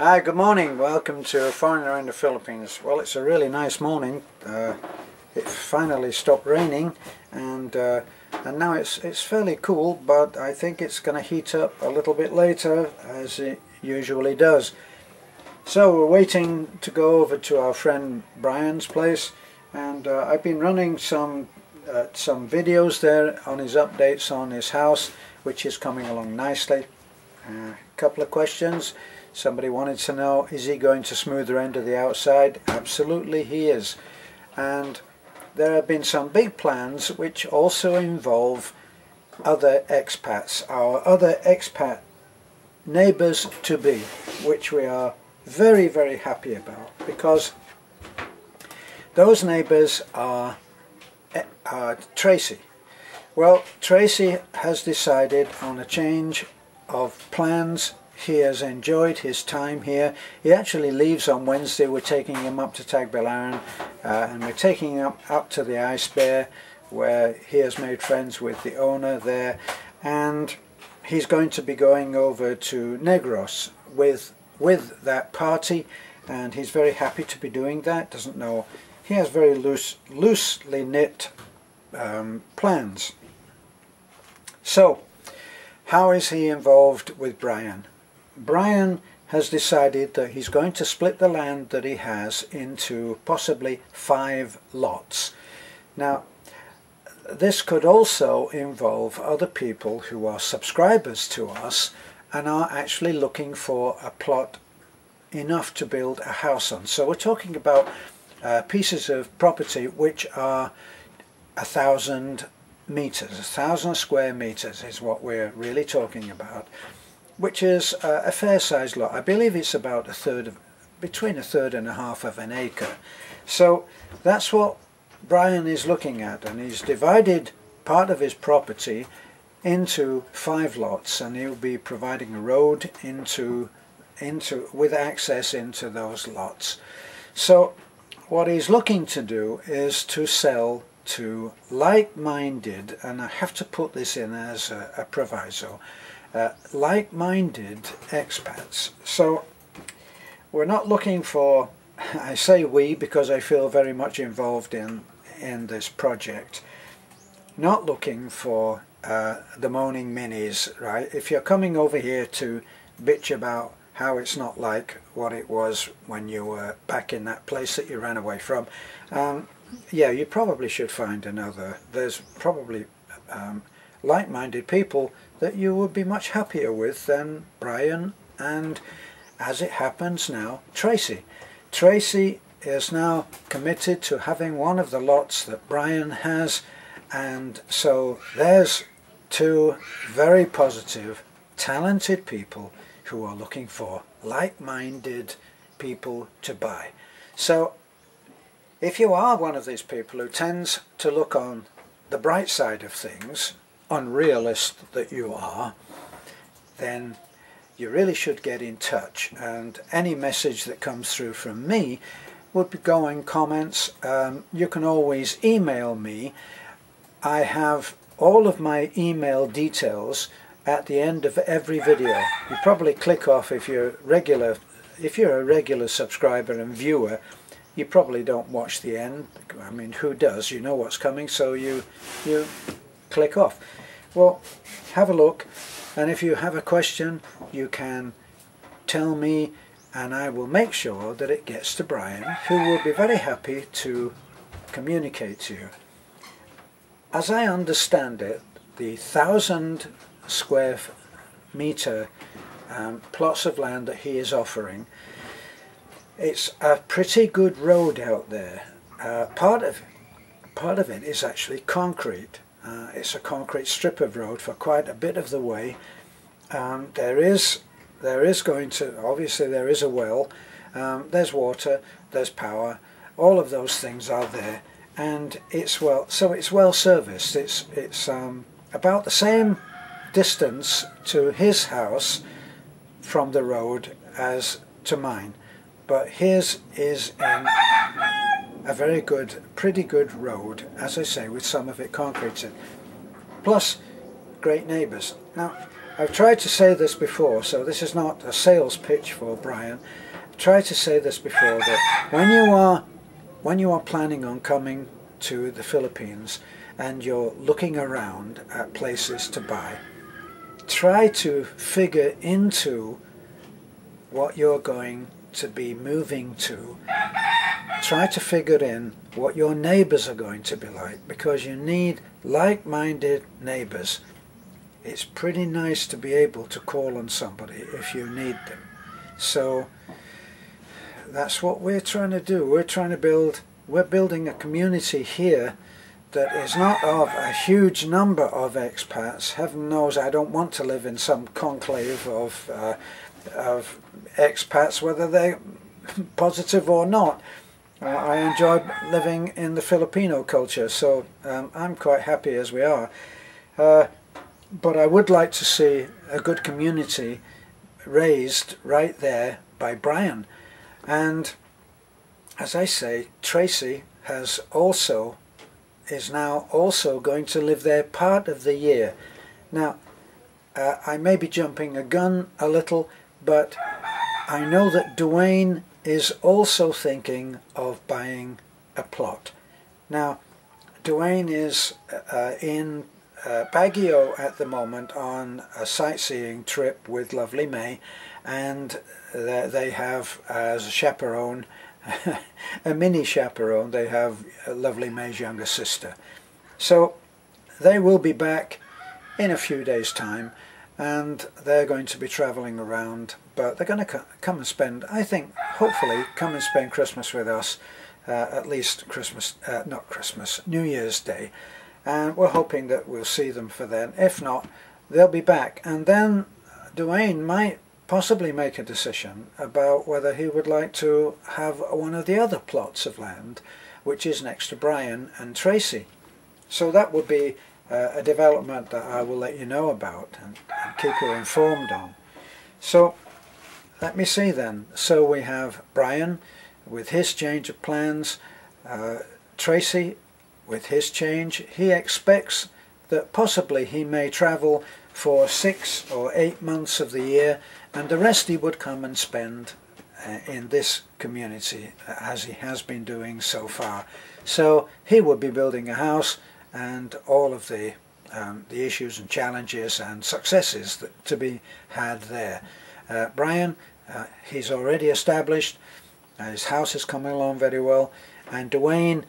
Hi, good morning. Welcome to A Foreigner in the Philippines. Well, it's a really nice morning. It finally stopped raining, and now it's fairly cool, but I think it's going to heat up a little bit later, as it usually does. So we're waiting to go over to our friend Brian's place, and I've been running some videos there on his updates on his house, which is coming along nicely. A couple of questions. Somebody wanted to know, is he going to smooth the end of the outside? Absolutely he is. And there have been some big plans which also involve other expats, our other expat neighbours to be, which we are very, very happy about, because those neighbours are Tracy. Well, Tracy has decided on a change of plans. He has enjoyed his time here. He actually leaves on Wednesday. We're taking him up to Tagbilaran, and we're taking him up to the Ice Bear, where he has made friends with the owner there, and he's going to be going over to Negros with that party, and he's very happy to be doing that. Doesn't know, he has very loosely knit plans. So how is he involved with Brian? Brian has decided that he's going to split the land that he has into possibly 5 lots. Now, this could also involve other people who are subscribers to us and are actually looking for a plot enough to build a house on. So we're talking about pieces of property which are 1,000 meters, 1,000 square meters is what we're really talking about, which is a fair sized lot. I believe it's about between a third and a half of an acre. So that's what Brian is looking at, and he's divided part of his property into 5 lots, and he'll be providing a road with access into those lots. So what he's looking to do is to sell to like-minded, and I have to put this in as a proviso, like-minded expats. So we're not looking for, I say we because I feel very much involved in this project, not looking for the moaning minis, right? If you're coming over here to bitch about how it's not like what it was when you were back in that place that you ran away from, yeah, you probably should find another. There's probably like-minded people that you would be much happier with than Brian and, as it happens now, Tracy. Tracy is now committed to having one of the lots that Brian has, and so there's 2 very positive, talented people who are looking for like-minded people to buy. So if you are one of these people who tends to look on the bright side of things, unrealist that you are, then you really should get in touch, and any message that comes through from me would go in comments. You can always email me. I have all of my email details at the end of every video. You probably click off if you're a regular subscriber and viewer. You probably don't watch the end. I mean, who does? You know what's coming, so you click off. Well, have a look, and if you have a question, you can tell me, and I will make sure that it gets to Brian, who will be very happy to communicate to you. As I understand it, the 1,000 square meter plots of land that he is offering, it's a pretty good road out there. Part of it is actually concrete. It's a concrete strip of road for quite a bit of the way. There is going to, obviously there is a well, there's water, there's power, all of those things are there, and it's well serviced. It's about the same distance to his house from the road as to mine, but his is in a very good, pretty good road, as I say, with some of it concreted, plus great neighbours. Now, I've tried to say this before, so this is not a sales pitch for Brian. I've tried to say this before, that when you are planning on coming to the Philippines and you're looking around at places to buy, try to figure into what you're going to be moving to. Try to figure in what your neighbors are going to be like, because you need like-minded neighbors. It's pretty nice to be able to call on somebody if you need them. So that's what we're trying to do. We're building a community here that is not of a huge number of expats. Heaven knows I don't want to live in some conclave of expats, whether they're positive or not. I enjoy living in the Filipino culture, so I'm quite happy as we are. But I would like to see a good community raised right there by Brian. And as I say, Tracy is now also going to live there part of the year. Now, I may be jumping a gun a little, but I know that Dewayne is also thinking of buying a plot. Now, Dewayne is in Baguio at the moment on a sightseeing trip with lovely May, and they have as a chaperone, a mini chaperone, they have lovely May's younger sister. So they will be back in a few days' time, and they're going to be travelling around, but they're going to come and spend, I think, hopefully come and spend Christmas with us, at least New Year's Day, and we're hoping that we'll see them for then. If not, they'll be back, and then Dewayne might possibly make a decision about whether he would like to have one of the other plots of land, which is next to Brian and Tracy. So that would be a development that I will let you know about and keep you informed on. So let me see then. So we have Brian with his change of plans, Tracy with his change. He expects that possibly he may travel for 6 or 8 months of the year, and the rest he would come and spend in this community, as he has been doing so far. So he would be building a house, and all of the issues and challenges and successes to be had there. Brian, he's already established, his house is coming along very well, and Dewayne,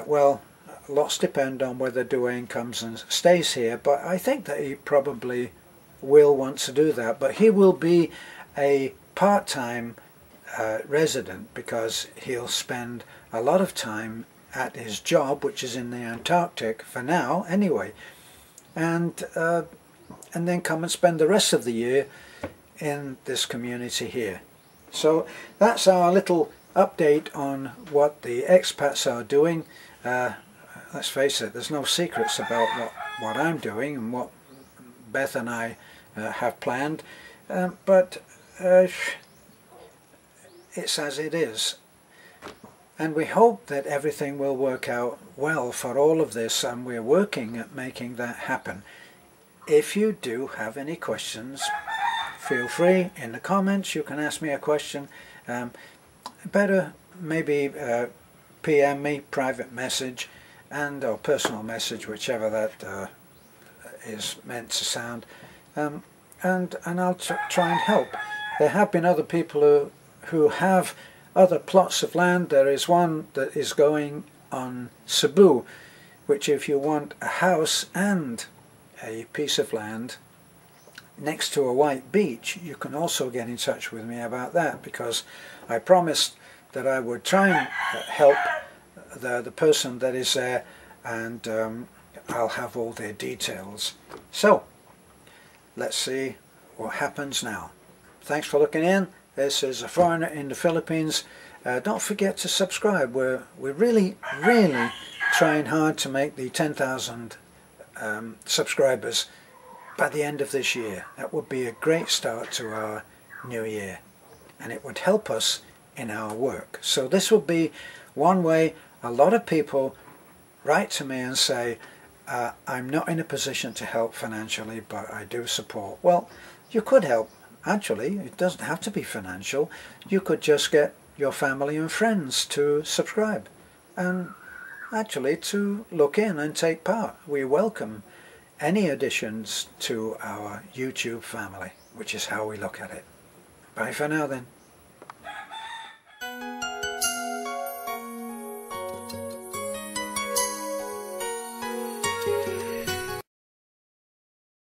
well, lots depend on whether Dewayne comes and stays here, but I think that he probably will want to do that. But he will be a part-time resident, because he'll spend a lot of time at his job, which is in the Antarctic for now anyway, and then come and spend the rest of the year in this community here. So that's our little update on what the expats are doing. Let's face it, there's no secrets about what I'm doing and what Beth and I have planned, but it's as it is. And we hope that everything will work out well for all of this, and we're working at making that happen. If you do have any questions, feel free in the comments. You can ask me a question. Better maybe PM me, private message, or personal message, whichever that is meant to sound, and I'll try and help. There have been other people who have other plots of land. There is one that is going on Cebu, which if you want a house and a piece of land next to a white beach, you can also get in touch with me about that, because I promised that I would try and help the person that is there, and I'll have all their details. So let's see what happens now. Thanks for looking in. This is A Foreigner in the Philippines. Don't forget to subscribe. We're really trying hard to make the 10,000 subscribers by the end of this year. That would be a great start to our new year, and it would help us in our work. So this will be one way. A lot of people write to me and say, I'm not in a position to help financially, but I do support. Well, you could help. Actually, it doesn't have to be financial. You could just get your family and friends to subscribe and actually to look in and take part. We welcome any additions to our YouTube family, which is how we look at it. Bye for now then.